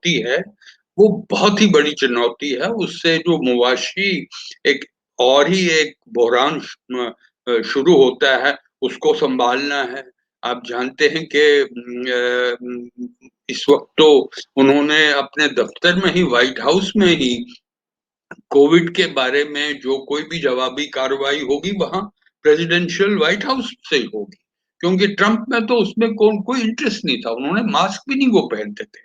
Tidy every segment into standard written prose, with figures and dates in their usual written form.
चुनौती है, वो बहुत ही बड़ी चुनौती है। उससे जो मुवाशी एक और ही एक बहरान शुरू होता है, उसको सँभालना है। आप जानते हैं कि इस वक़्त तो उन्होंने अपने दफ्तर में ही, व्हाइट हाउस में ही कोविड के बारे में जो कोई भी जवाबी कार्रवाई होगी, वहाँ प्रेसिडेंशियल व्हाइट हाउस से ही होगी। क्योंकि ट्रंप में तो उसमें कोई इंटरेस्ट नहीं था, उन्होंने मास्क भी नहीं वो पहनते थे।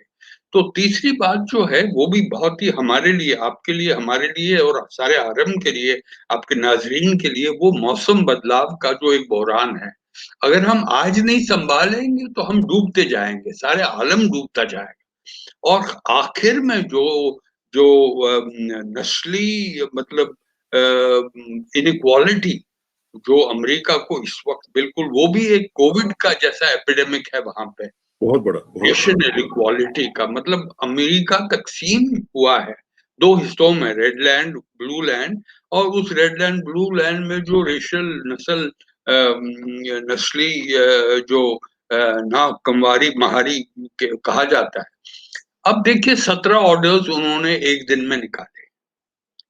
तो तीसरी बात जो है वो भी बहुत ही हमारे लिए, आपके लिए, हमारे लिए और सारे आलम के लिए, आपके नाज़रीन के लिए, वो मौसम बदलाव का जो एक बहरान है। अगर हम आज नहीं सँभालेंगे तो हम डूबते जाएँगे, सारे आलम डूबता जाएगा। और आखिर में जो जो नस्ली मतलब इनइक्वालिटी जो अमेरिका को इस वक़्त बिल्कुल, वो भी एक कोविड का जैसा एपिडेमिक है वहाँ पे। बहुत बड़ा, बहुत रेशियल इनइक्वालिटी का मतलब अमेरिका तक़सीम हुआ है 2 हिस्सों में, रेड लैंड, ब्लू लैंड, और उस रेड लैंड, ब्लू लैंड में जो रेशियल नस्ली जो ना कमवारी महारी कहा जाता है। अब देखिए 17 ऑर्डर्स उन्होंने एक दिन में निकाले।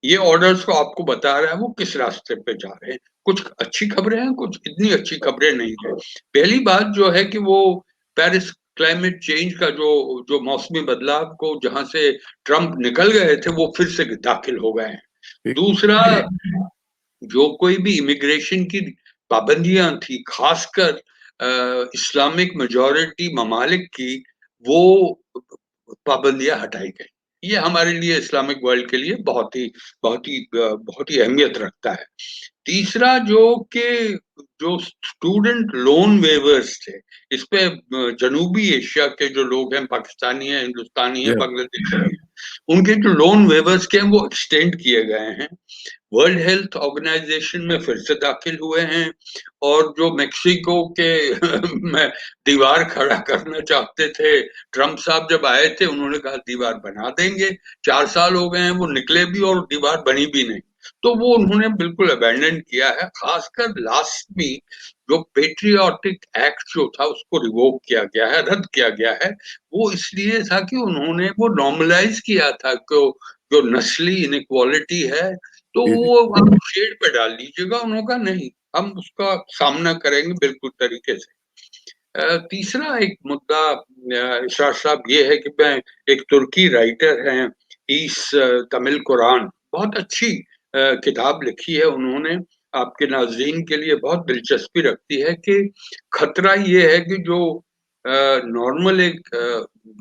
ये ऑर्डर्स को आपको बता रहा है वो किस रास्ते पे जा रहे हैं। कुछ अच्छी खबरें हैं, कुछ इतनी अच्छी खबरें नहीं है। पहली बात जो है कि वो पेरिस क्लाइमेट चेंज का जो जो मौसमी बदलाव को जहाँ से ट्रंप निकल गए थे, वो फिर से दाखिल हो गए हैं। ठीक। दूसरा, जो कोई भी इमिग्रेशन की पाबंदियां थी, खासकर इस्लामिक मेजॉरिटी ममालिक की, वो पाबंदियां हटाई गई। ये हमारे लिए, इस्लामिक वर्ल्ड के लिए बहुत ही अहमियत रखता है। तीसरा, जो स्टूडेंट लोन वेवर्स थे, इस पे जनूबी एशिया के जो लोग हैं, पाकिस्तानी हैं, हिंदुस्तानी हैं, बांग्लादेशी हैं, उनके जो लोन वेवर्स के हैं वो एक्सटेंड किए गए हैं। वर्ल्ड हेल्थ ऑर्गेनाइजेशन में फिर से दाखिल हुए हैं, और जो मेक्सिको के में दीवार खड़ा करना चाहते थे, ट्रंप साहब जब आए थे उन्होंने कहा दीवार बना देंगे। 4 साल हो गए हैं, वो निकले भी और दीवार बनी भी नहीं। तो वो उन्होंने बिल्कुल अबैंडन किया है। खासकर लास्ट में जो पेट्रियोटिक एक्ट जो था उसको रिवोक किया गया है, रद्द किया गया है। वो इसलिए था कि उन्होंने वो नॉर्मलाइज किया था कि जो नस्ली इनइक्वालिटी है, तो ठीक। वो आप शेड पे डाल लीजिएगा। उन्होंने कहा नहीं, हम उसका सामना करेंगे बिल्कुल तरीके से। तीसरा एक मुद्दा इशरार साहब ये है कि मैं, एक तुर्की राइटर हैं, ईस तमिल कुरान, बहुत अच्छी किताब लिखी है उन्होंने, आपके नाज़रीन के लिए बहुत दिलचस्पी रखती है कि खतरा ये है कि जो नॉर्मल एक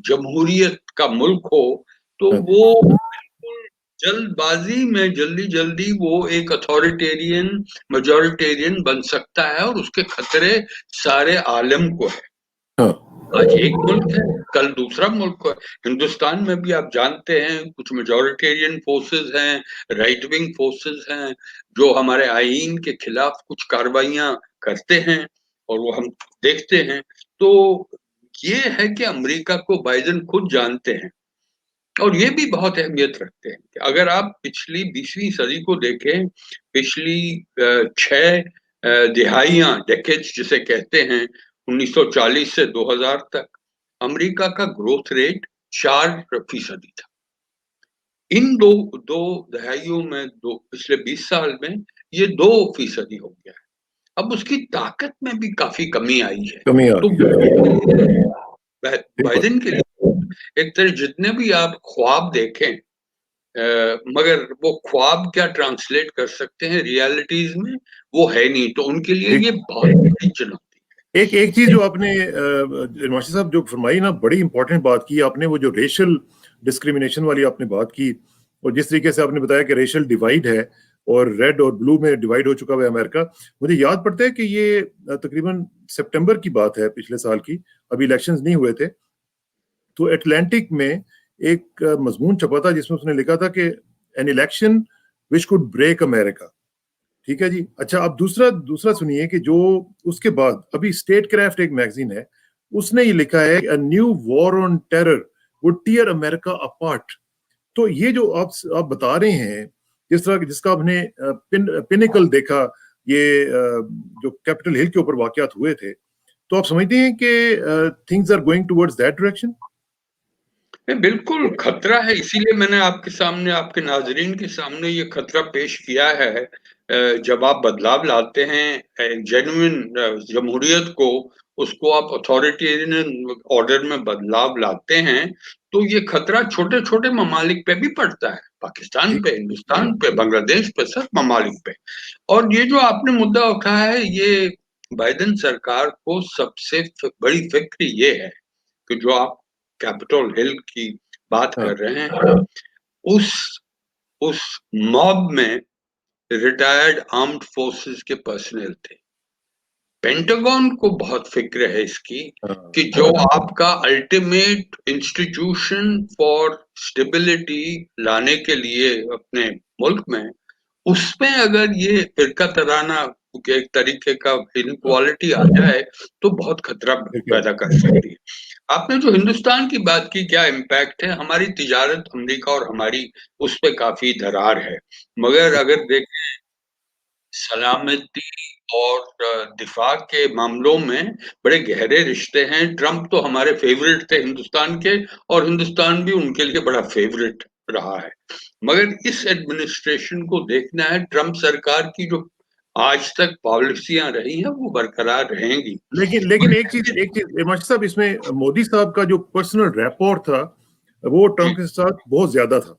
जमहूरियत का मुल्क हो, तो हाँ। वो बिल्कुल जल्दबाजी में जल्दी-जल्दी वो एक अथॉरिटेरियन, मेजॉरिटेरियन बन सकता है, और उसके खतरे सारे आलम को है। हाँ। आज एक मुल्क है, कल दूसरा मुल्क है। हिंदुस्तान में भी आप जानते हैं कुछ मेजॉरिटेरियन फोर्सेस हैं, राइट विंग फोर्सेस हैं, जो हमारे आईन के खिलाफ कुछ कार्रवाइयां करते हैं, और वो हम देखते हैं। तो ये है कि अमेरिका को बाइडेन खुद जानते हैं, और ये भी बहुत अहमियत रखते हैं कि अगर आप पिछली 20वीं सदी को देखें, पिछली 6 दिहाइयाँ, डेकेड्स जिसे कहते हैं, 1940 से 2000 तक, अमेरिका का ग्रोथ रेट 4% था। इन दो दो दहाइयों में, दो पिछले 20 साल में ये 2% हो गया है। अब उसकी ताकत में भी काफ़ी कमी आई है। कमी आ तो रही है। ठीक बात। बाइडेन के लिए एक तरह जितने भी आप ख्वाब देखें, मगर वो ख्वाब क्या ट्रांसलेट कर सकते हैं रियलिटीज में, वो है नहीं। तो उनके लिए ठीक। ये बहुत बड़ी चुनौती एक एक चीज जो आपने मास्टर साहब जो फरमाई ना, बड़ी इंपॉर्टेंट बात की आपने, वो जो रेशियल डिस्क्रिमिनेशन वाली आपने बात की, और जिस तरीके से आपने बताया कि रेशियल डिवाइड है और रेड और ब्लू में डिवाइड हो चुका है अमेरिका। मुझे याद पड़ता है कि ये तकरीबन सितंबर की बात है पिछले साल की, अभी इलेक्शंस नहीं हुए थे, तो अटलांटिक में एक मजमून छपा था जिसमें उसने लिखा था कि an election which could break America. ठीक है जी। अच्छा, अब दूसरा दूसरा सुनिए कि जो उसके बाद अभी स्टेट क्राफ्ट एक मैगजीन है, उसने ये लिखा है a new war on terror would tear America apart. तो ये जो आप बता रहे हैं, जिस तरह जिसका आपने पिनिकल देखा, ये जो कैपिटल हिल के ऊपर वाकयात हुए थे, तो आप समझते हैं कि things are going towards that direction? बिल्कुल खतरा है, इसीलिए मैंने आपके सामने, आपके नाजरीन के सामने ये खतरा पेश किया है। जब आप बदलाव लाते हैं जेन्युइन जमहूरियत को, उसको आप अथॉरिटेरियन ऑर्डर में बदलाव लाते हैं, तो ये खतरा छोटे छोटे ममालिक पे भी पड़ता है, पाकिस्तान ठीक पे, हिंदुस्तान पे, बांग्लादेश पे, सब ममालिक पे। और ये जो आपने मुद्दा उठाया है, ये बाइडेन सरकार को सबसे बड़ी फिक्र ये है कि जो आप कैपिटल हिल की बात हाँ कर रहे हैं, उस उस मॉब में रिटायर्ड आर्म्ड फोर्सेस के पर्सनल थे। पेंटागन को बहुत फिक्र है इसकी हाँ कि जो आपका अल्टीमेट इंस्टीट्यूशन फॉर स्टेबिलिटी लाने के लिए अपने मुल्क में, उसमें अगर ये फिरका तराना के एक तरीके का हाँ इनक्वालिटी आ जाए, तो बहुत खतरा ठीक है। पैदा कर सकती है। आपने जो हिंदुस्तान की बात की, क्या इम्पैक्ट है, हमारी तिजारत अमेरिका और हमारी उस पे काफी दरार है। मगर अगर देखें सलामती और दिफा के मामलों में बड़े गहरे रिश्ते हैं। ट्रंप तो हमारे फेवरेट थे हिंदुस्तान के, और हिंदुस्तान भी उनके लिए बड़ा फेवरेट रहा है। मगर इस एडमिनिस्ट्रेशन को देखना है, ट्रंप सरकार की जो आज तक पॉलिसियां रही हैं वो बरकरार रहेंगी। लेकिन लेकिन एक चीज मास्टर साहब, इसमें मोदी साहब का जो पर्सनल रैपोर्ट था वो जी ट्रम्प के साथ बहुत ज्यादा था,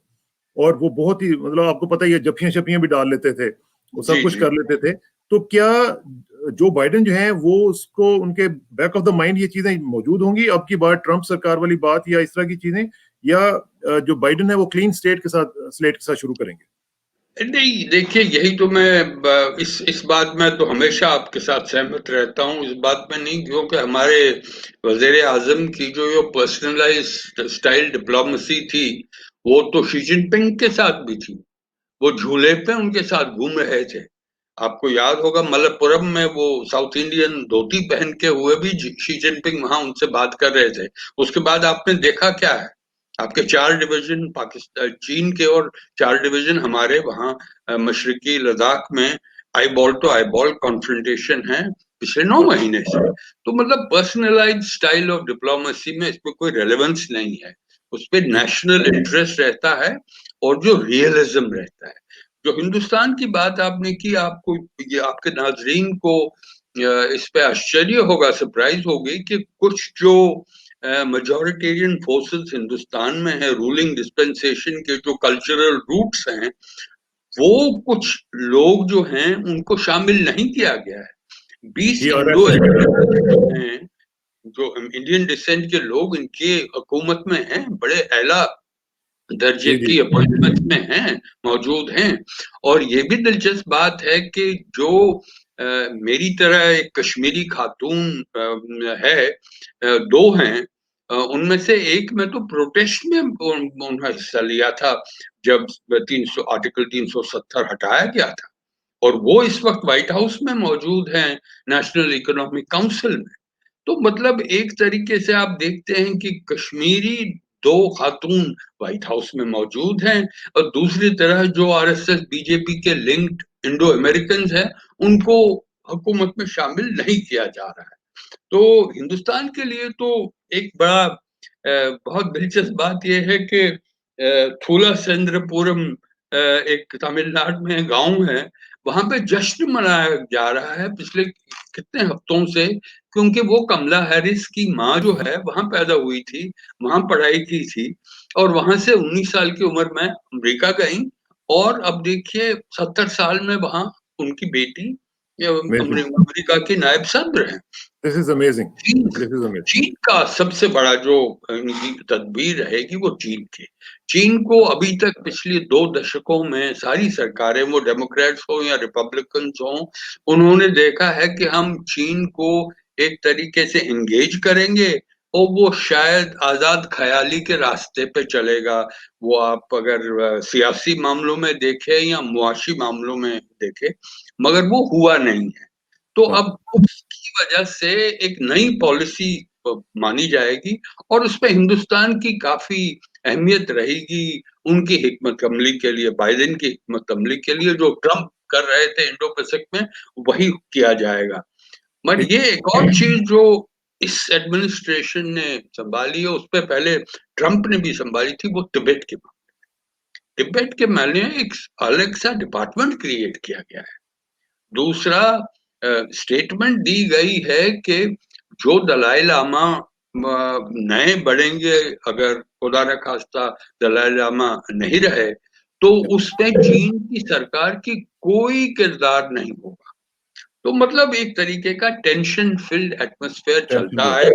और वो बहुत ही, मतलब आपको पता ही है, जफियां शफियां भी डाल लेते थे, वो सब जी कुछ जी। कर लेते थे। तो क्या जो बाइडेन जो है वो उसको, उनके बैक ऑफ द माइंड ये चीजें मौजूद होंगी अब की बार, ट्रम्प सरकार वाली बात या इस तरह की चीजें, या जो बाइडेन है वो क्लीन स्लेट के साथ शुरू करेंगे? नहीं, देखिए, यही तो मैं इस बात में तो हमेशा आपके साथ सहमत रहता हूँ, इस बात में नहीं, क्योंकि हमारे वजीर आजम की जो पर्सनलाइज स्टाइल डिप्लोमेसी थी, वो तो शी जिनपिंग के साथ भी थी। वो झूले पे उनके साथ घूम रहे थे। आपको याद होगा मलप्पुरम में वो साउथ इंडियन धोती पहन के हुए भी शी जिनपिंग वहां उनसे बात कर रहे थे। उसके बाद आपने देखा क्या है, आपके 4 डिवीजन पाकिस्तान चीन के, और 4 डिवीजन हमारे वहां मशरकी लद्दाख में eyeball to eyeball confrontation है पिछले 9 महीने से। तो मतलब पर्सनलाइज स्टाइल ऑफ डिप्लोमेसी में इसमें कोई रेलेवेंस नहीं है, उस पर ठीक। नेशनल इंटरेस्ट रहता है और जो रियलिज्म रहता है। जो हिंदुस्तान की बात आपने की, आपको ये आपके नाजरीन को इस पे आश्चर्य होगा, सरप्राइज होगी कि कुछ जो मेजोरिटेरियन फोर्सेस हिंदुस्तान में है, रूलिंग डिस्पेंसेशन के जो कल्चरल रूट्स हैं, वो कुछ लोग जो हैं उनको शामिल नहीं किया गया है। 20 जी, इंडो आरएसएस में। हैं जो इंडियन डिसेंट के लोग इनके हुकूमत में हैं, बड़े एला दर्जे जी जी। की अपॉइंटमेंट में हैं, मौजूद हैं। और ये भी दिलचस्प बात है कि जो मेरी तरह एक कश्मीरी खातून है, दो हैं, उनमें से एक में तो प्रोटेस्ट में उन्होंने हिस्सा लिया था जब 300 आर्टिकल 370 हटाया गया था, और वो इस वक्त व्हाइट हाउस में मौजूद हैं, नेशनल इकोनॉमिक काउंसिल में। तो मतलब एक तरीके से आप देखते हैं कि कश्मीरी दो खातून व्हाइट हाउस में मौजूद हैं, और दूसरी तरह जो आरएसएस बीजेपी के लिंक्ड इंडो अमेरिकन हैं, उनको हुकूमत में शामिल नहीं किया जा रहा है। तो हिंदुस्तान के लिए तो एक बड़ा बहुत दिलचस्प बात यह है कि थूला चंद्रपुरम एक तमिलनाडु में गांव है, वहां पे जश्न मनाया जा रहा है पिछले कितने हफ्तों से, क्योंकि वो कमला हैरिस की माँ जो है वहां पैदा हुई थी, वहां पढ़ाई की थी, और वहां से 19 साल की उम्र में अमेरिका गई, और अब देखिए 70 साल में वहां उनकी बेटी अमेजिंग। अमेरिका की नायब सदर है। This is amazing. चीन दिस इज अमेजिंग। चीन का सबसे बड़ा जो इनकी तदबीर रहेगी वो चीन की। चीन को अभी तक पिछले 2 दशकों में सारी सरकारें, वो डेमोक्रेट्स हो या रिपब्लिकन्स हो, उन्होंने देखा है कि हम चीन को एक तरीके से एंगेज करेंगे और वो शायद आजाद ख्याली के रास्ते पे चलेगा। वो आप अगर सियासी मामलों में देखें या मुआशी मामलों में देखें, मगर वो हुआ नहीं है। तो हाँ। अब उसकी वजह से एक नई पॉलिसी मानी जाएगी, और उसमें हिंदुस्तान की काफी अहमियत रहेगी, उनकी हिकमत अमली के लिए, बाइडेन की हिकमत अमली के लिए, जो ट्रम्प कर रहे थे इंडो पैसिफिक में, वही किया जाएगा। मगर ठीक। ये एक और चीज जो इस एडमिनिस्ट्रेशन ने संभाली है, उस पर पहले ट्रंप ने भी संभाली थी, वो तिब्बत के मामले में एक अलग सा डिपार्टमेंट क्रिएट किया गया है। दूसरा, स्टेटमेंट दी गई है कि जो दलाई लामा नए बढ़ेंगे, अगर खुदा न खास्ता दलाई लामा नहीं रहे, तो उसमें चीन की सरकार की कोई किरदार नहीं होगा। तो मतलब एक तरीके का टेंशन फिल्ड एटमॉस्फेयर चलता है।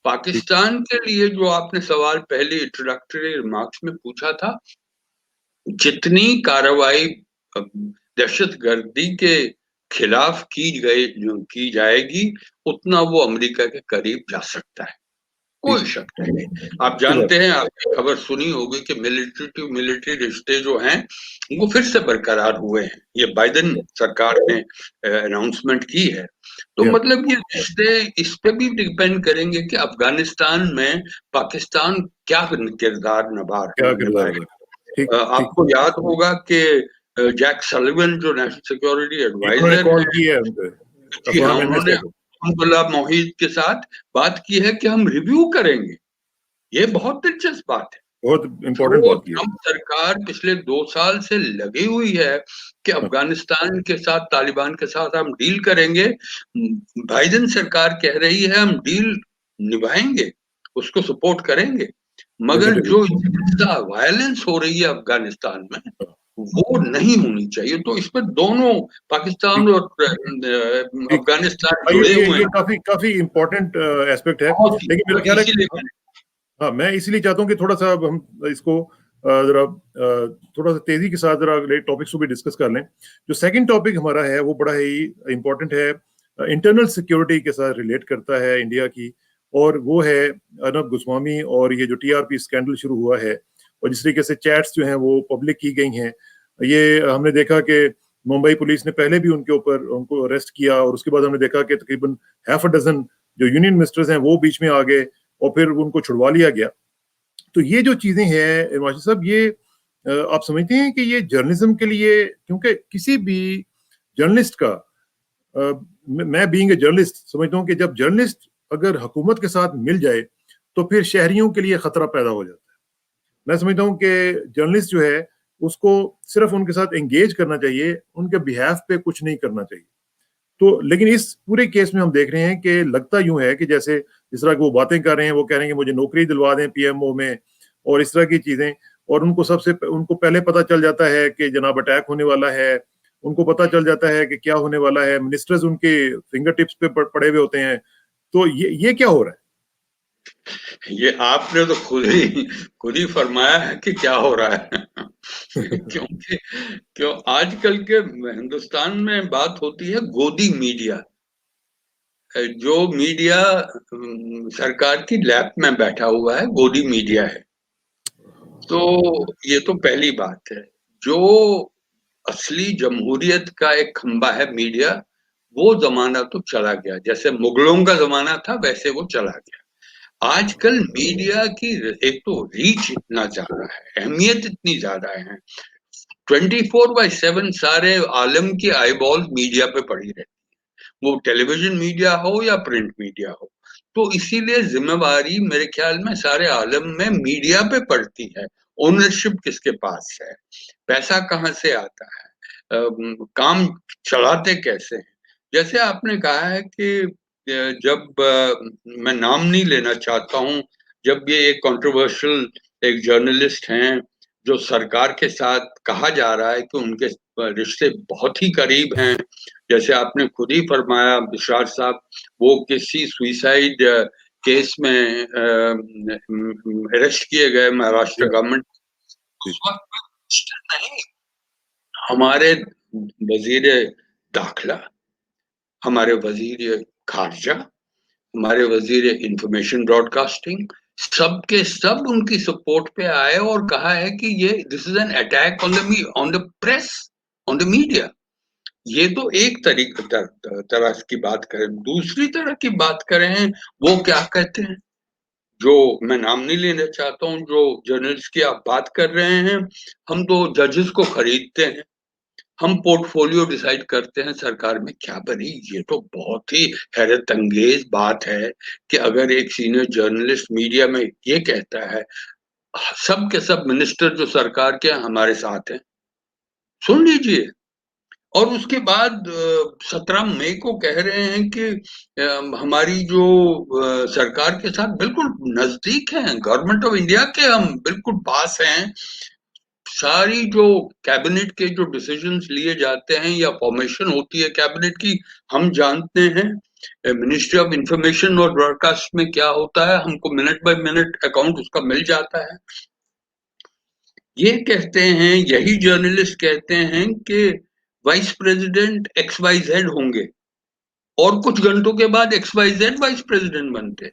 पाकिस्तान के लिए जो आपने सवाल पहले इंट्रोडक्टरी रिमार्क्स में पूछा था, जितनी कार्रवाई दहशतगर्दी के खिलाफ की जाएगी, उतना वो अमेरिका के करीब जा सकता है, कोई शक नहीं। आप जानते हैं, आपने खबर सुनी होगी कि मिलिट्री टू मिलिट्री रिश्ते जो हैं वो फिर से बरकरार हुए हैं। ये बाइडेन सरकार ने अनाउंसमेंट की है। तो मतलब ये रिश्ते इस पे भी डिपेंड करेंगे कि अफगानिस्तान में पाकिस्तान क्या किरदार निभाएगा। आपको याद होगा कि जैक सलिवन जो नेशनल सिक्योरिटी एडवाइजर कॉल की है जी हाँ, उन्होंने अब्दुल्ला मोहित के साथ बात की है कि हम रिव्यू करेंगे। ये बहुत दिलचस्प बात है। बहुत इम्पोर्टेंट बात की है। ट्रंप सरकार पिछले 2 साल से लगी हुई है कि अफगानिस्तान के साथ, तालिबान के साथ हम डील करेंगे। बाइडेन सरकार कह रही है हम डील निभाएंगे, उसको सपोर्ट करेंगे, मगर जो वायलेंस हो रही है अफगानिस्तान में वो नहीं होनी चाहिए। तो इसमें दोनों पाकिस्तान और अफगानिस्तान जुड़े हुए हैं। काफी काफी इम्पोर्टेंट एस्पेक्ट है, लेकिन मेरा ख्याल है हाँ, मैं इसीलिए चाहता हूँ कि थोड़ा सा हम इसको जरा थोड़ा सा तेजी के साथ जरा टॉपिक्स को भी डिस्कस कर लें। जो सेकंड टॉपिक हमारा है वो बड़ा ही इम्पोर्टेंट है, इंटरनल सिक्योरिटी के साथ रिलेट करता है इंडिया की, और वो है अर्नब गोस्वामी और ये जो टीआरपी स्कैंडल शुरू हुआ है और जिस तरीके से चैट्स जो हैं वो पब्लिक की गई हैं। ये हमने देखा कि मुंबई पुलिस ने पहले भी उनको अरेस्ट किया और उसके बाद हमने देखा कि तकरीबन हाफ अ डजन जो यूनियन मिनिस्टर्स हैं वो बीच में आ गए और फिर उनको छुड़वा लिया गया। तो ये जो चीजें हैं इरमाशी साहब, ये आप समझते हैं कि ये जर्नलिज्म के लिए, क्योंकि किसी भी जर्नलिस्ट का मैं बीइंग ए जर्नलिस्ट समझता हूँ कि जब जर्नलिस्ट अगर हुकूमत के साथ मिल जाए तो फिर शहरियों के लिए खतरा पैदा हो जाता है। मैं समझता हूँ कि जर्नलिस्ट जो है उसको सिर्फ उनके साथ एंगेज करना चाहिए, उनके बिहाफ पे कुछ नहीं करना चाहिए। तो लेकिन इस पूरे केस में हम देख रहे हैं कि लगता यूं है कि जैसे जिस तरह की वो बातें कर रहे हैं, वो कह रहे हैं कि मुझे नौकरी दिलवा दें पीएमओ में और इस तरह की चीजें, और उनको पहले पता चल जाता है कि जनाब अटैक होने वाला है, उनको पता चल जाता है कि क्या होने वाला है, मिनिस्टर्स उनके फिंगर टिप्स पे पड़े हुए होते हैं। तो ये क्या हो रहा है? ये आपने तो खुद ही फरमाया है कि क्या हो रहा है। क्योंकि आजकल के हिंदुस्तान में बात होती है गोदी मीडिया, जो मीडिया सरकार की लैप में बैठा हुआ है, गोदी मीडिया है। तो ये तो पहली बात है। जो असली जमहूरियत का एक खंबा है मीडिया, वो जमाना तो चला गया। जैसे मुगलों का जमाना था वैसे वो चला गया। आजकल मीडिया की एक तो रीच इतना ज्यादा है, अहमियत इतनी ज्यादा है, 24/7 सारे आलम की आईबॉल मीडिया पे पड़ी रहती है, वो टेलीविजन मीडिया हो या प्रिंट मीडिया हो। तो इसीलिए जिम्मेवारी मेरे ख्याल में सारे आलम में मीडिया पे पड़ती है। ओनरशिप किसके पास है, पैसा कहाँ से आता है, काम चलाते कैसे हैं। जैसे आपने कहा है कि जब मैं नाम नहीं लेना चाहता हूँ, जब ये एक कंट्रोवर्शियल एक जर्नलिस्ट हैं जो सरकार के साथ कहा जा रहा है कि उनके रिश्ते बहुत ही करीब हैं, जैसे आपने खुद ही फरमाया बिशार साहब, वो किसी सुइसाइड केस में अरेस्ट किए गए महाराष्ट्र गवर्नमेंट उस वक्त नहीं। हमारे वजीर दाखिला, हमारे वजीर खारजा, हमारे वजीर इंफॉर्मेशन ब्रॉडकास्टिंग, सब के सब उनकी सपोर्ट पे आए और कहा है कि ये this is an attack on the press, on the media. ये तो एक तरह की बात करें। दूसरी तरह की बात करें, वो क्या कहते हैं, जो मैं नाम नहीं लेना चाहता हूँ, जो जर्नलिस्ट की आप बात कर रहे हैं, हम तो जजेस को खरीदते हैं, हम पोर्टफोलियो डिसाइड करते हैं सरकार में क्या बनी। ये तो बहुत ही हैरत अंगेज बात है कि अगर एक सीनियर जर्नलिस्ट मीडिया में ये कहता है, सब के सब मिनिस्टर जो सरकार के हमारे साथ हैं, सुन लीजिए। और उसके बाद 17 मई को कह रहे हैं कि हमारी जो सरकार के साथ बिल्कुल नजदीक हैं, गवर्नमेंट ऑफ इंडिया के हम बिल्कुल पास हैं। सारी जो कैबिनेट के जो डिसीजंस लिए जाते हैं या फॉर्मेशन होती है कैबिनेट की, हम जानते हैं। मिनिस्ट्री ऑफ इंफॉर्मेशन और ब्रॉडकास्ट में क्या होता है, हमको मिनट बाय मिनट अकाउंट उसका मिल जाता है। ये कहते हैं, यही जर्नलिस्ट कहते हैं कि वाइस प्रेसिडेंट XYZ होंगे और कुछ घंटों के बाद XYZ वाइस प्रेसिडेंट बनते।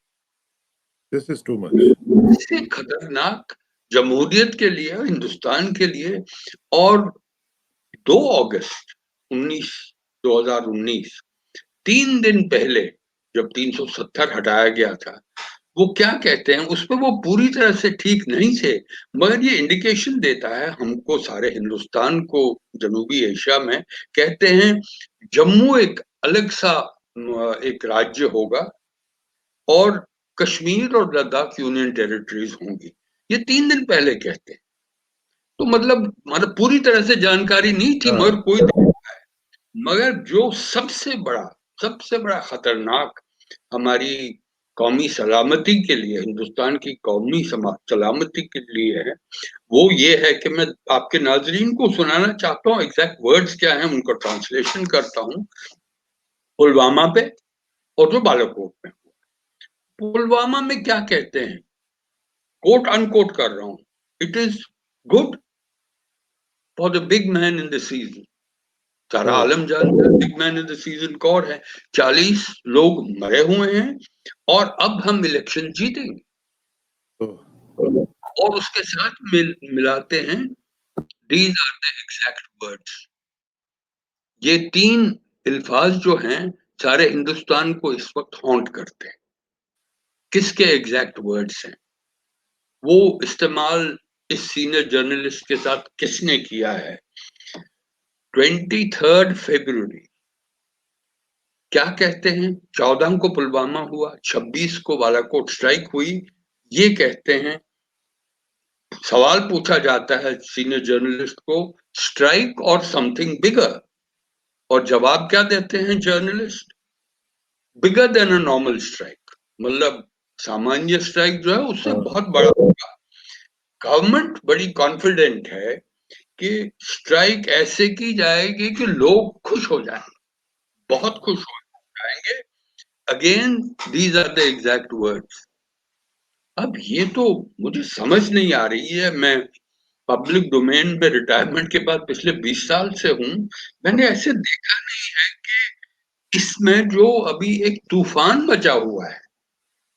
This is too much. इससे खतरनाक जमहूरियत के लिए, हिंदुस्तान के लिए। और 2 अगस्त 2019, 3 दिन पहले जब 370 हटाया गया था, वो क्या कहते हैं उसमें, वो पूरी तरह से ठीक नहीं थे, मगर ये इंडिकेशन देता है हमको, सारे हिंदुस्तान को, जनूबी एशिया में। कहते हैं जम्मू एक अलग सा एक राज्य होगा और कश्मीर और लद्दाख यूनियन टेरिटरीज होंगी। ये 3 दिन पहले कहते हैं। तो मतलब पूरी तरह से जानकारी नहीं थी, मगर कोई, मगर जो सबसे बड़ा खतरनाक हमारी कौमी सलामती के लिए, हिंदुस्तान की कौमी सलामती के लिए है, वो ये है कि मैं आपके नाजरीन को सुनाना चाहता हूँ। एग्जैक्ट वर्ड्स क्या हैं उनका ट्रांसलेशन करता हूँ। पुलवामा पे और जो बालाकोट में, पुलवामा में क्या कहते हैं, कोट अनकोट कर रहा हूँ, it is good for the big man in the season. सारा आलम जानता है big man in the season कौन है। 40 लोग मरे हुए हैं और अब हम इलेक्शन जीतेंगे। और उसके साथ मिलाते हैं, these are the exact words. ये 3 अल्फाज जो हैं, सारे हिंदुस्तान को इस वक्त हॉन्ट करते हैं। किसके एग्जैक्ट वर्ड्स हैं, वो इस्तेमाल इस सीनियर जर्नलिस्ट के साथ किसने किया है। 23 फरवरी क्या कहते हैं, 14 को पुलवामा हुआ, 26 को बालाकोट स्ट्राइक हुई। ये कहते हैं, सवाल पूछा जाता है सीनियर जर्नलिस्ट को, स्ट्राइक और समथिंग बिगर, और जवाब क्या देते हैं journalist, bigger than a normal strike. मतलब सामान्य स्ट्राइक जो है उससे बहुत बड़ा होगा। गवर्नमेंट बड़ी कॉन्फिडेंट है कि स्ट्राइक ऐसे की जाएगी कि लोग खुश हो जाएंगे, बहुत खुश हो जाएंगे। Again these are the exact words. अब ये तो मुझे समझ नहीं आ रही है। मैं पब्लिक डोमेन में रिटायरमेंट के बाद पिछले 20 साल से हूं, मैंने ऐसे देखा नहीं है कि इसमें जो अभी एक तूफान मचा हुआ है,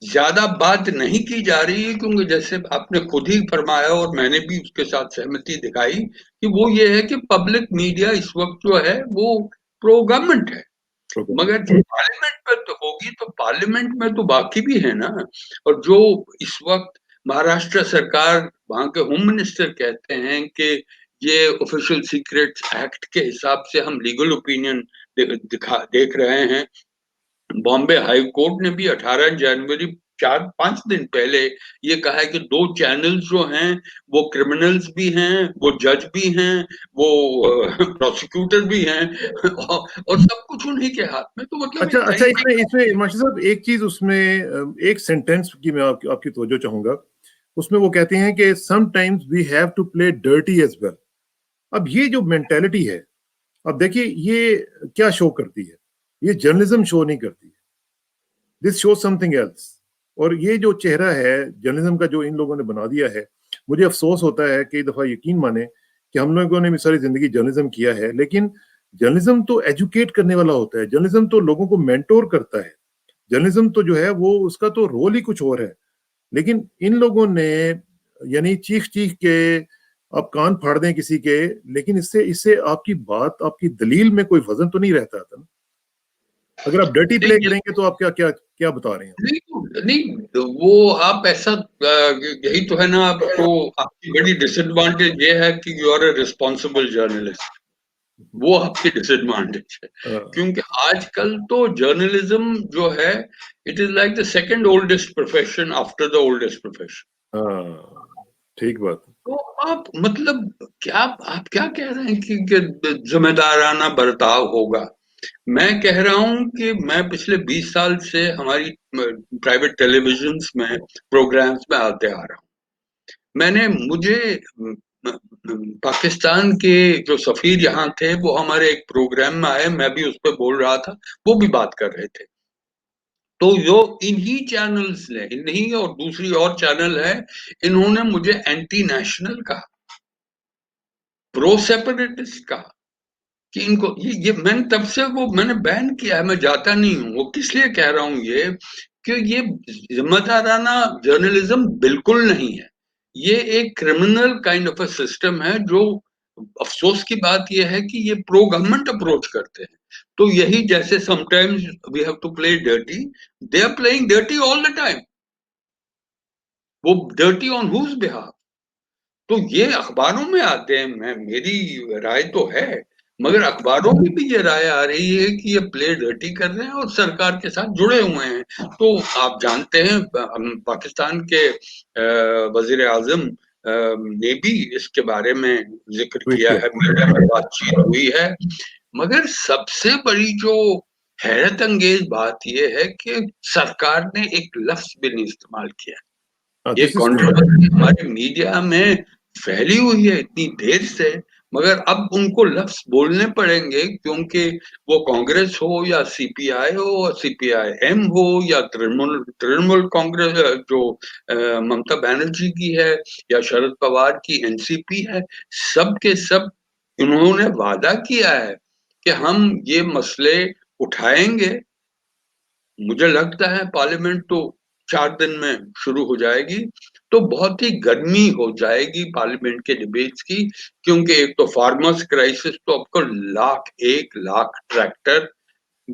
ज्यादा बात नहीं की जा रही है, क्योंकि जैसे आपने खुद ही फरमाया और मैंने भी उसके साथ सहमति दिखाई कि वो ये है कि पब्लिक मीडिया इस वक्त जो है वो प्रो गवर्नमेंट है। मगर जो पार्लियामेंट में तो होगी, तो पार्लियामेंट में तो बाकी भी है ना। और जो इस वक्त महाराष्ट्र सरकार, वहां के होम मिनिस्टर कहते हैं कि ये ऑफिशियल सीक्रेट्स एक्ट के हिसाब से हम लीगल ओपिनियन देख रहे हैं। बॉम्बे हाई कोर्ट ने भी 18 जनवरी, 4-5 दिन पहले ये कहा है कि 2 चैनल्स जो हैं वो क्रिमिनल्स भी हैं, वो जज भी हैं, वो प्रोसिक्यूटर भी हैं और सब कुछ उन्हीं के हाथ में। तो मतलब अच्छा अच्छा, इसमें मास्टर साहब एक चीज उसमें, एक सेंटेंस की मैं आपकी तवज्जो चाहूंगा। उसमें वो कहते हैं कि sometimes we have to play dirty as well. अब ये जो मेंटेलिटी है, अब देखिए ये क्या शो करती है, ये जर्नलिज्म शो नहीं करती है, दिस शो समथिंग एल्स। और ये जो चेहरा है जर्नलिज्म का जो इन लोगों ने बना दिया है, मुझे अफसोस होता है कई दफा, यकीन माने कि हम लोगों ने भी सारी जिंदगी जर्नलिज्म किया है, लेकिन जर्नलिज्म तो एजुकेट करने वाला होता है, जर्नलिज्म तो लोगों को मेंटोर करता है, जर्नलिज्म तो जो है वो उसका तो रोल ही कुछ और है। लेकिन इन लोगों ने यानी चीख चीख के आप कान फाड़ दें किसी के, लेकिन इससे इससे आपकी बात, आपकी दलील में कोई वजन तो नहीं रहता था ना। अगर आप डर्टी प्ले करेंगे तो आप क्या क्या क्या बता रहे हैं? नहीं नहीं, तो वो आप ऐसा, यही तो है ना, आपको आपकी बड़ी डिसएडवांटेज ये है कि you are a responsible journalist. वो आपकी डिसएडवांटेज है, हाँ क्योंकि आजकल तो जर्नलिज्म जो है, it is like the second oldest profession after the oldest profession. हाँ, ठीक बात है। तो आप मतलब क्या, आप क्या कह रहे हैं कि जिम्मेदाराना बर्ताव होगा? मैं कह रहा हूं कि मैं पिछले 20 साल से हमारी प्राइवेट टेलीविजन में प्रोग्राम्स में आते आ रहा हूं। मैंने मुझे पाकिस्तान के जो सफीर यहाँ थे वो हमारे एक प्रोग्राम में आए, मैं भी उस पर बोल रहा था, वो भी बात कर रहे थे। तो जो इन्हीं चैनल्स ने, इन्हीं और दूसरी और चैनल है, इन्होंने मुझे एंटी नेशनल कहा, प्रो सेपरेटिस्ट कहा, कि इनको ये मैंने तब से वो मैंने बैन किया है, मैं जाता नहीं हूँ। वो किस लिए कह रहा हूँ ये, कि ये जिम्मेदाराना जर्नलिज्म बिल्कुल नहीं है। ये एक criminal kind of a system है, जो अफसोस की बात ये है कि ये प्रो गवर्नमेंट अप्रोच करते हैं। तो यही जैसे sometimes we have to play dirty, they are playing dirty all the time. वो डर्टी ऑन हुज बिहाफ? तो ये अखबारों में आते हैं, मैं मेरी राय तो है, मगर अखबारों में भी ये राय आ रही है कि ये प्ले डर्टी कर रहे हैं और सरकार के साथ जुड़े हुए हैं। तो आप जानते हैं पाकिस्तान के वजीर आजम ने भी इसके बारे में जिक्र ट्वीट किया किया। है, मीडिया में बातचीत हुई है। मगर सबसे बड़ी जो हैरत अंगेज बात यह है कि सरकार ने एक लफ्ज भी नहीं इस्तेमाल किया। हाँ, ये दिस इज ट्रू। कंट्रोवर्सी हमारे मीडिया में फैली हुई है इतनी देर से, मगर अब उनको लफ्ज बोलने पड़ेंगे, क्योंकि वो कांग्रेस हो या सीपीआई हो, सीपीआईएम हो, या तृणमूल तृणमूल कांग्रेस जो ममता बनर्जी की है, या शरद पवार की एनसीपी है, सब के सब इन्होंने वादा किया है कि हम ये मसले उठाएंगे। मुझे लगता है पार्लियामेंट तो 4 दिन में शुरू हो जाएगी, तो बहुत ही गर्मी हो जाएगी पार्लियामेंट के डिबेट्स की, क्योंकि एक तो फार्मर्स क्राइसिस, तो आपको 1 लाख ट्रैक्टर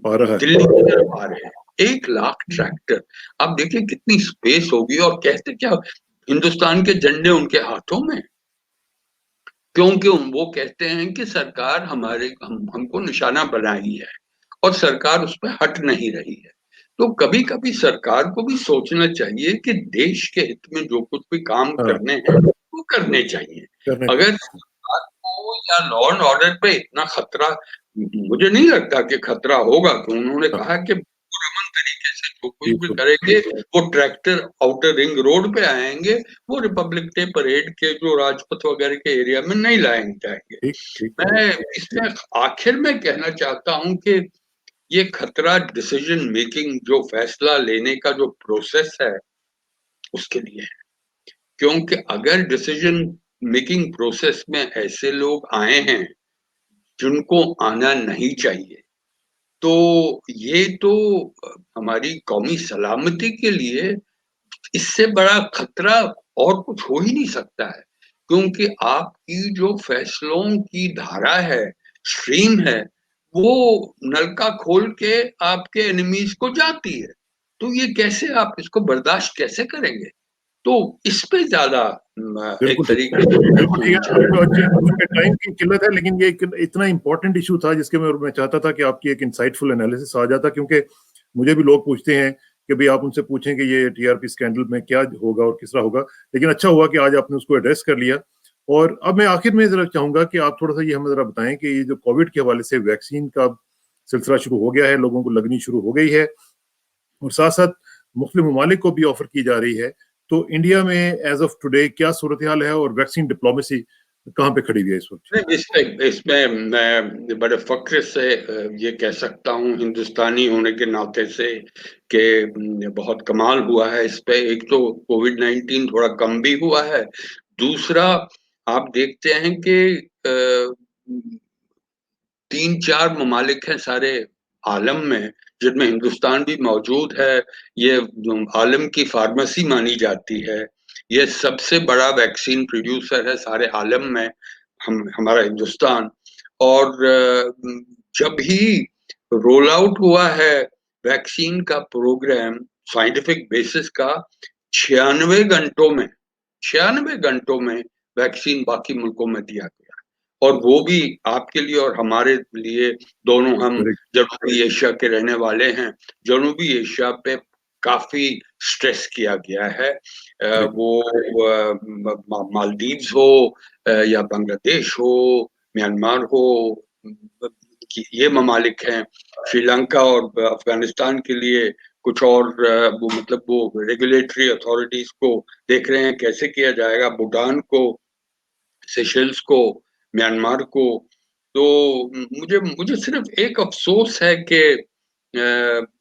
आ रहा है। दिल्ली की तरफ आ रहे हैं। 1 लाख ट्रैक्टर, आप देखिए कितनी स्पेस होगी। और कहते क्या, हिंदुस्तान के झंडे उनके हाथों में, क्योंकि वो कहते हैं कि सरकार हमको निशाना बनाई है और सरकार उस पर हट नहीं रही है। तो कभी कभी सरकार को भी सोचना चाहिए कि देश के हित में जो कुछ भी काम हाँ, करने हैं वो करने चाहिए। करने अगर चाहिए। सरकार को या लॉ एंड ऑर्डर पे इतना खतरा, मुझे नहीं लगता कि खतरा होगा, तो उन्होंने हाँ, कहा कि पुरअमन तरीके से जो कुछ भी पीसफुल। करेंगे, वो ट्रैक्टर आउटर रिंग रोड पे आएंगे, वो रिपब्लिक डे परेड के जो राजपथ वगैरह के एरिया में नहीं लाएंगे जाएंगे। ठीक ठीक। मैं इसमें आखिर में कहना चाहता हूं कि ये खतरा डिसीजन मेकिंग, जो फैसला लेने का जो प्रोसेस है, उसके लिए है। क्योंकि अगर डिसीजन मेकिंग प्रोसेस में ऐसे लोग आए हैं जिनको आना नहीं चाहिए, तो ये तो हमारी कौमी सलामती के लिए इससे बड़ा खतरा और कुछ हो ही नहीं सकता है। क्योंकि आपकी जो फैसलों की धारा है, स्ट्रीम है, वो नलका खोल के आपके एनिमीज को जाती है। तो ये कैसे, आप इसको बर्दाश्त कैसे करेंगे? तो इस पे ज्यादा एक बिल्कुल ठीक। तरीके से बिल्कुल ठीक होनी है। तो चाहिए। चूंकि टाइम की किल्लत है, लेकिन ये इतना इंपॉर्टेंट इशू था जिसके मैं चाहता था कि आपकी एक इंसाइटफुल एनालिसिस आ जाता, क्योंकि मुझे भी लोग पूछते हैं कि भाई आप उनसे पूछें कि ये टीआरपी स्कैंडल में क्या होगा और किस तरह होगा। लेकिन अच्छा हुआ कि आज आपने उसको एड्रेस कर लिया। और अब मैं आखिर में जरा चाहूंगा कि आप थोड़ा सा ये हमें जरा बताएं कि ये जो कोविड के हवाले से वैक्सीन का सिलसिला शुरू हो गया है, लोगों को लगनी शुरू हो गई है, और साथ साथ मुस्लिम ममालिक को भी ऑफर की जा रही है। तो इंडिया में एज ऑफ टुडे क्या सूरत हाल है और वैक्सीन डिप्लोमेसी कहाँ पे खड़ी हुई है इस वक्त? नहीं, इसमें मैं बड़े फक्र से ये कह सकता हूँ, हिंदुस्तानी होने के नाते से, कि बहुत कमाल हुआ है इस पे। एक तो कोविड-19 थोड़ा कम भी हुआ है। दूसरा, आप देखते हैं कि 3-4 ममालिक हैं सारे आलम में, जिनमें हिंदुस्तान भी मौजूद है। ये जो आलम की फार्मेसी मानी जाती है, ये सबसे बड़ा वैक्सीन प्रोड्यूसर है सारे आलम में, हमारा हिंदुस्तान। और जब ही रोल आउट हुआ है वैक्सीन का प्रोग्राम साइंटिफिक बेसिस का, 96 घंटों में 96 घंटों में वैक्सीन बाकी मुल्कों में दिया गया। और वो भी आपके लिए और हमारे लिए, दोनों हम जनूबी एशिया के रहने वाले हैं। जनूबी एशिया पे काफी स्ट्रेस किया गया है। वो मालदीव्स हो या बांग्लादेश हो, म्यांमार हो, ये ममालिक हैं। श्रीलंका और अफगानिस्तान के लिए कुछ और वो मतलब वो रेगुलेटरी अथॉरिटीज को देख रहे हैं कैसे किया जाएगा, भूटान को, सेशल्स को, म्यांमार को। तो मुझे मुझे सिर्फ एक अफसोस है कि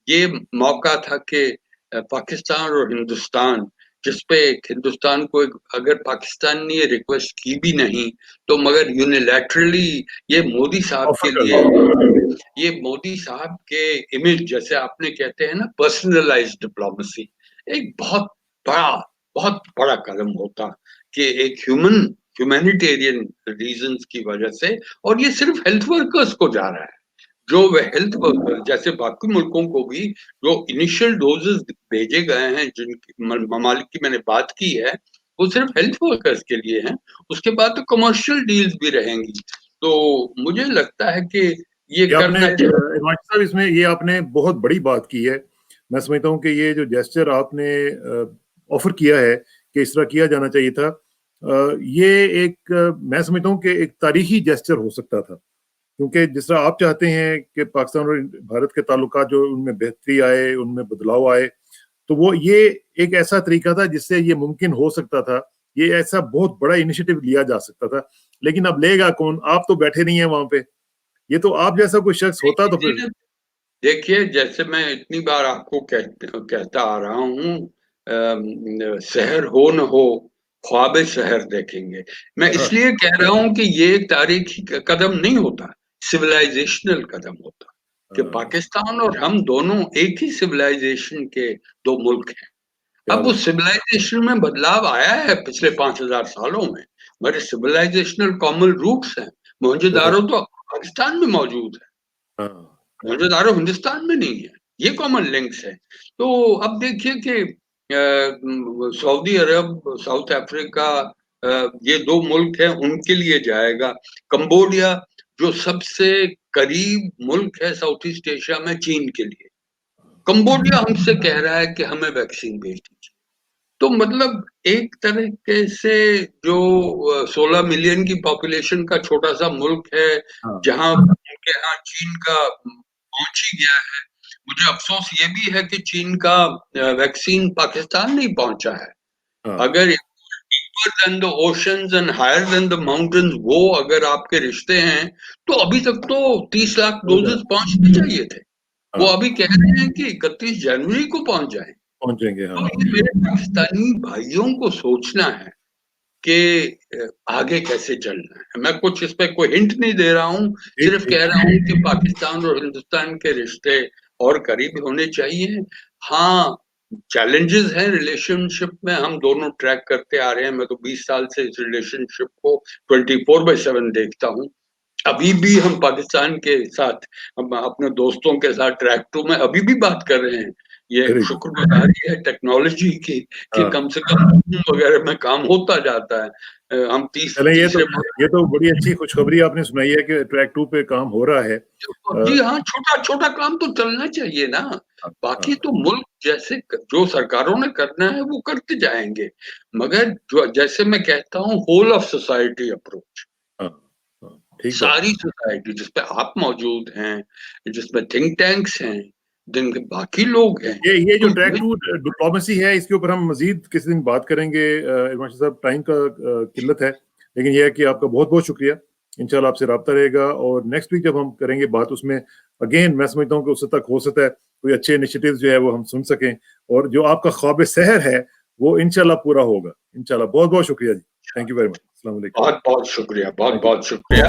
ये मौका था कि पाकिस्तान और हिंदुस्तान, जिसपे हिंदुस्तान को अगर पाकिस्तान ने ये रिक्वेस्ट की भी नहीं तो मगर यूनिलैटरली ये मोदी साहब के लिए, ये मोदी साहब के इमेज, जैसे आपने कहते हैं ना पर्सनलाइज्ड डिप्लोमेसी, एक बहुत बड़ा कदम होता कि एक ह्यूमैनिटेरियन रीजंस की वजह से। और ये सिर्फ हेल्थ वर्कर्स को जा रहा है, जो वे हेल्थ वर्कर जैसे बाकी मुल्कों को भी जो इनिशियल डोजेस भेजे गए हैं, जिन ममालिक की मैंने बात की है, वो सिर्फ हेल्थ वर्कर्स के लिए हैं। उसके बाद तो कमर्शियल डील्स भी रहेंगी। तो मुझे लगता है कि ये करना चाहिए। साहब, इसमें ये आपने बहुत बड़ी बात की है। मैं समझता हूँ कि ये जो जेस्चर आपने ऑफर किया है कि इस तरह किया जाना चाहिए था, ये एक मैं समझता हूँ कि एक तारीखी जेस्चर हो सकता था, क्योंकि जिस तरह आप चाहते हैं कि पाकिस्तान और भारत के ताल्लुकात जो उनमें बेहतरी आए, उनमें बदलाव आए, तो वो ये एक ऐसा तरीका था जिससे ये मुमकिन हो सकता था। ये ऐसा बहुत बड़ा इनिशिएटिव लिया जा सकता था, लेकिन अब लेगा कौन? आप तो बैठे नहीं है वहां पे। ये तो आप जैसा कोई शख्स होता तो फिर देखिए, जैसे मैं इतनी बार आपको कहता आ रहा हूँ, शहर हो न हो ख्वाब शहर देखेंगे। मैं इसलिए कह रहा हूँ कि ये एक तारीखी कदम नहीं होता, सिविलाइजेशनल कदम होता कि पाकिस्तान और हम दोनों एक ही सिविलाइजेशन के दो मुल्क हैं। अब उस सिविलाइजेशन में बदलाव आया है पिछले 5000 सालों में, मगर सिविलाइजेशनल कॉमन रूट्स हैं। मोहनजोदारो तो पाकिस्तान में मौजूद है, मोहनजोदारो हिंदुस्तान में नहीं है। ये कॉमन लिंक्स है। तो अब देखिए कि सऊदी अरब, साउथ अफ्रीका, ये दो मुल्क हैं, उनके लिए जाएगा। कंबोडिया जो सबसे करीब मुल्क है साउथ ईस्ट एशिया में चीन के लिए, कंबोडिया हमसे कह रहा है कि हमें वैक्सीन भेज दीजिए। तो मतलब एक तरीके से जो 16 मिलियन की पॉपुलेशन का छोटा सा मुल्क है, जहां उनके यहाँ चीन का पहुंच ही गया है। मुझे अफसोस ये भी है कि चीन का वैक्सीन पाकिस्तान नहीं पहुंचा है। अगर deeper than the oceans and higher than the mountains, वो अगर आपके रिश्ते हैं तो अभी तक तो 30 लाख डोजेस पहुंचने चाहिए थे। वो अभी कह रहे हैं कि 31 जनवरी को पहुंचेंगे। तो ये मेरे पाकिस्तानी भाइयों को सोचना है कि आगे कैसे चलना है। मैं कुछ इस पे कोई हिंट नहीं दे रहा हूँ, सिर्फ कह रहा हूँ कि पाकिस्तान और हिंदुस्तान के रिश्ते और करीब होने चाहिए। हाँ, चैलेंजेस हैं रिलेशनशिप में, हम दोनों ट्रैक करते आ रहे हैं। मैं तो 20 साल से इस रिलेशनशिप को 24/7 देखता हूँ। अभी भी हम पाकिस्तान के साथ, हम अपने दोस्तों के साथ ट्रैक 2 में अभी भी बात कर रहे हैं। ये शुक्रगुजारी है टेक्नोलॉजी की कि कम से कम वगैरह में काम होता जाता है। हम ये तो बड़ी अच्छी खुशखबरी आपने सुनाई है कि ट्रैक 2 पे काम हो रहा है। जी हाँ, छोटा काम तो चलना चाहिए ना। बाकी तो मुल्क जैसे जो सरकारों ने करना है वो करते जाएंगे, मगर जो जैसे मैं कहता हूँ होल ऑफ सोसाइटी अप्रोच, सारी सोसाइटी जिसपे आप मौजूद हैं, जिसमें थिंक टैंक्स हैं, जिनके बाकी लोग हैं। ये जो ट्रैक 2 डिप्लोमेसी है, इसके ऊपर हम मजीद किसी दिन बात करेंगे। इरमाशी साहब, टाइम का किल्लत है, लेकिन यह है कि आपका बहुत बहुत शुक्रिया। इंशाल्लाह आपसे रब्ता रहेगा, और नेक्स्ट वीक जब हम करेंगे बात, उसमें अगेन मैं समझता हूँ कि उससे तक हो सकता है कोई अच्छे इनिशिएटिव जो है वो हम सुन सकें, और जो आपका ख्वाब शहर है वो इंशाल्लाह पूरा होगा। इंशाल्लाह। बहुत बहुत शुक्रिया जी। Thank you very much. अस्सलाम वालेकुम। बहुत बहुत शुक्रिया, बहुत बहुत शुक्रिया।